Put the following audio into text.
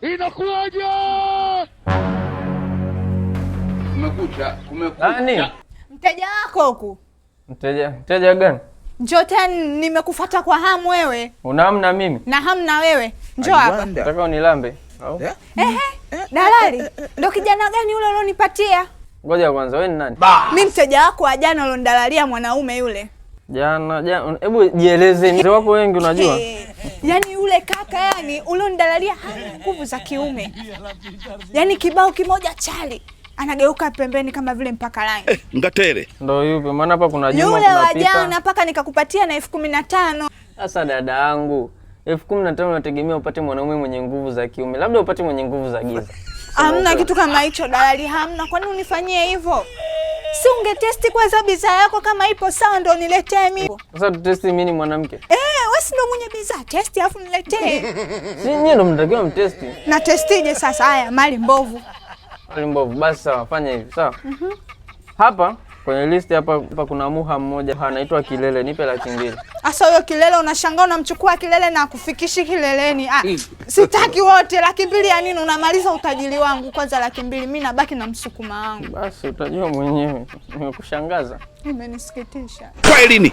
Inakuwaje? Kumekucha. Nani? Mteja wako huku. Mteja gani? Njoo tena, nimekufuata kwa hamu wewe. Una hamu na mimi? Na hamu na wewe. Njoo hapa. Nataka unilambe. Au? Dalali. Ndio kijana gani yule ulionipatia? Ngoja kwanza, wewe ni nani? Mimi mteja wako wa jana ulionidalalia mwanaume yule. Jana, hebu jieleze. Mzee wako wengi unajua? Yaani yule kaka ulionidalalia hana nguvu za kiume. Yaani kibao kimoja chali. Anageuka pembeni kama vile mpaka rangi. Ngatere. Ndio yupi? Maana hapa kuna Juma yule kuna wa Pita. jana mpaka nikakupatia na 15,000. Sasa dada yangu, 15,000 unategemea upate mwanaume mwenye nguvu za kiume. Labda upate mwenye nguvu za giza. Hamna kitu kama hicho dalali, hamna. Kwa nini unifanyie hivyo? Si ungetesti kwanza bidhaa yako kama ipo sawa ndio niletee mimi. Sasa tutesti mimi ni mwanamke? Wewe si ndio mwenye bidhaa, testi afu niletee. Si nyinyi ndio mnatakiwa mtesti. Na testije sasa? Haya mali mbovu. Mali mbovu. Basi sawa, fanya hivi, sawa? Hapa kwenye list hapa kuna muha mmoja anaitwa Kilele, nipe 200,000. Asa huyo Kilele unashangaa unamchukua Kilele na kufikishi kileleni. Sitaki wote 200,000 ya nini? Unamaliza utajiri wangu kwanza 200,000. Mimi nabaki na msukuma wangu. Basi utajua mwenyewe. Nimekushangaza. Imenisikitisha. Kwa elini.